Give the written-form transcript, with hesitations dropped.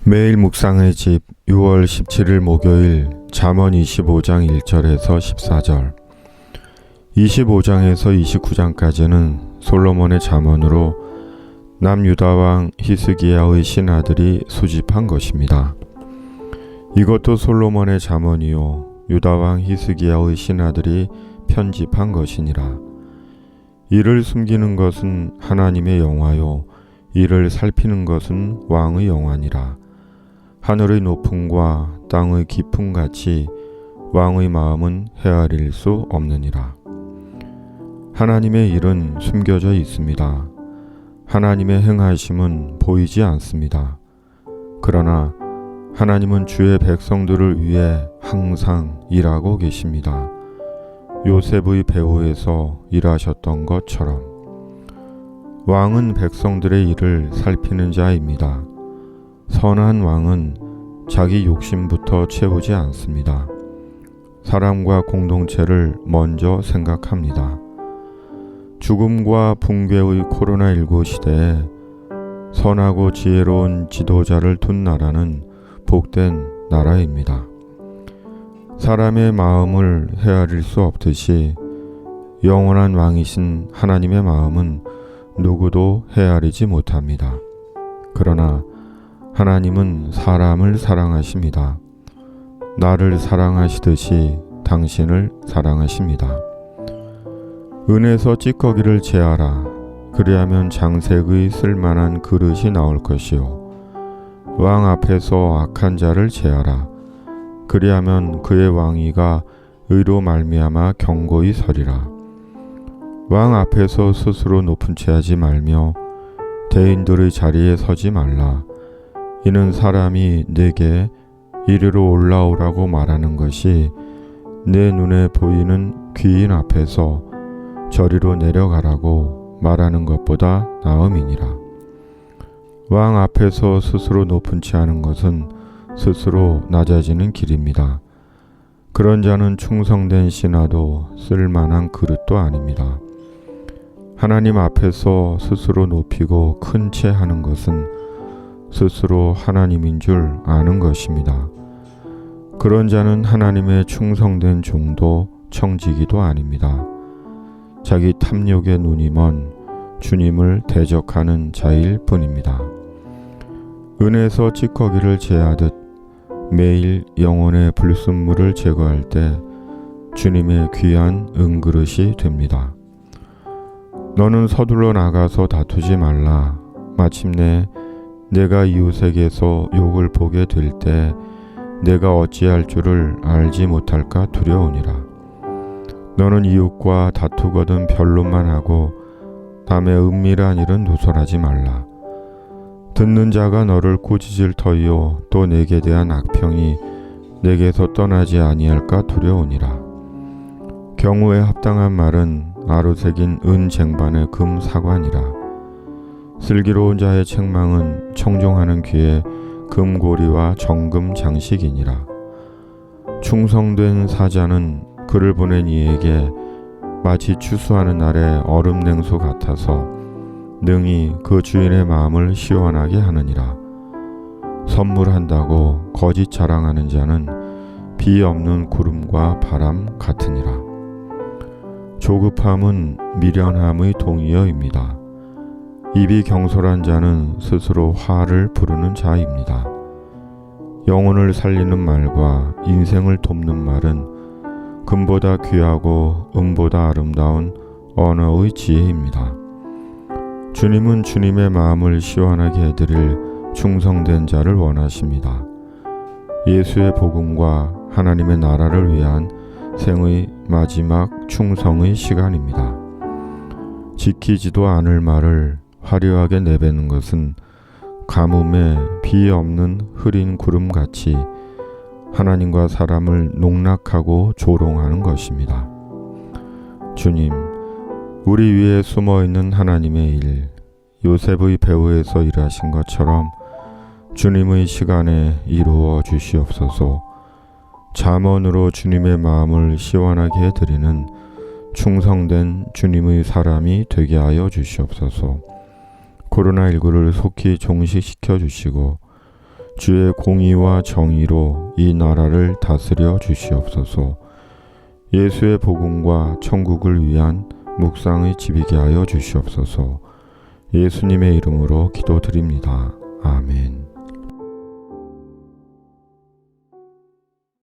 매일 묵상의 집 6월 17일 목요일 잠언 25장 1절에서 14절 25장에서 29장까지는 솔로몬의 잠언으로 남유다왕 히스기야의 신하들이 수집한 것입니다. 이것도 솔로몬의 잠언이요 유다왕 히스기야의 신하들이 편집한 것이니라. 이를 숨기는 것은 하나님의 영화요 이를 살피는 것은 왕의 영화니라. 하늘의 높음과 땅의 깊음 같이 왕의 마음은 헤아릴 수 없느니라. 하나님의 일은 숨겨져 있습니다. 하나님의 행하심은 보이지 않습니다. 그러나 하나님은 주의 백성들을 위해 항상 일하고 계십니다. 요셉의 배후에서 일하셨던 것처럼. 왕은 백성들의 일을 살피는 자입니다. 선한 왕은 자기 욕심부터 채우지 않습니다. 사람과 공동체를 먼저 생각합니다. 죽음과 붕괴의 코로나19 시대에 선하고 지혜로운 지도자를 둔 나라는 복된 나라입니다. 사람의 마음을 헤아릴 수 없듯이 영원한 왕이신 하나님의 마음은 누구도 헤아리지 못합니다. 그러나 하나님은 사람을 사랑하십니다. 나를 사랑하시듯이 당신을 사랑하십니다. 은에서 찌꺼기를 제하라. 그리하면 장색의 쓸만한 그릇이 나올 것이요. 왕 앞에서 악한 자를 제하라. 그리하면 그의 왕위가 의로 말미암아 견고히 서리라. 왕 앞에서 스스로 높은 채 하지 말며 대인들의 자리에 서지 말라. 이는 사람이 내게 이리로 올라오라고 말하는 것이 내 눈에 보이는 귀인 앞에서 저리로 내려가라고 말하는 것보다 나음이니라. 왕 앞에서 스스로 높은 채 하는 것은 스스로 낮아지는 길입니다. 그런 자는 충성된 신하도 쓸만한 그릇도 아닙니다. 하나님 앞에서 스스로 높이고 큰 채 하는 것은 스스로 하나님인 줄 아는 것입니다. 그런 자는 하나님의 충성된 종도 청지기도 아닙니다. 자기 탐욕의 눈이 먼 주님을 대적하는 자일 뿐입니다. 은에서 찌꺼기를 제하듯 매일 영혼의 불순물을 제거할 때 주님의 귀한 은그릇이 됩니다. 너는 서둘러 나가서 다투지 말라. 마침내 내가 이웃에게서 욕을 보게 될 때 내가 어찌할 줄을 알지 못할까 두려우니라. 너는 이웃과 다투거든 변론만 하고 남의 은밀한 일은 누설하지 말라. 듣는 자가 너를 꾸짖을 터이요 또 내게 대한 악평이 내게서 떠나지 아니할까 두려우니라. 경우에 합당한 말은 아로새긴 은 쟁반의 금 사관이라. 슬기로운 자의 책망은 청종하는 귀에 금고리와 정금 장식이니라. 충성된 사자는 그를 보낸 이에게 마치 추수하는 날의 얼음 냉수 같아서 능히 그 주인의 마음을 시원하게 하느니라. 선물한다고 거짓 자랑하는 자는 비 없는 구름과 바람 같으니라. 조급함은 미련함의 동의어입니다. 입이 경솔한 자는 스스로 화를 부르는 자입니다. 영혼을 살리는 말과 인생을 돕는 말은 금보다 귀하고 은보다 아름다운 언어의 지혜입니다. 주님은 주님의 마음을 시원하게 해드릴 충성된 자를 원하십니다. 예수의 복음과 하나님의 나라를 위한 생의 마지막 충성의 시간입니다. 지키지도 않을 말을 화려하게 내뱉는 것은 가뭄에 비 없는 흐린 구름같이 하나님과 사람을 농락하고 조롱하는 것입니다. 주님, 우리 위에 숨어있는 하나님의 일, 요셉의 배후에서 일하신 것처럼 주님의 시간에 이루어 주시옵소서. 잠언으로 주님의 마음을 시원하게 해드리는 충성된 주님의 사람이 되게 하여 주시옵소서. 코로나19를 속히 종식시켜 주시고 주의 공의와 정의로 이 나라를 다스려 주시옵소서. 예수의 복음과 천국을 위한 묵상의 집이게 하여 주시옵소서. 예수님의 이름으로 기도드립니다. 아멘.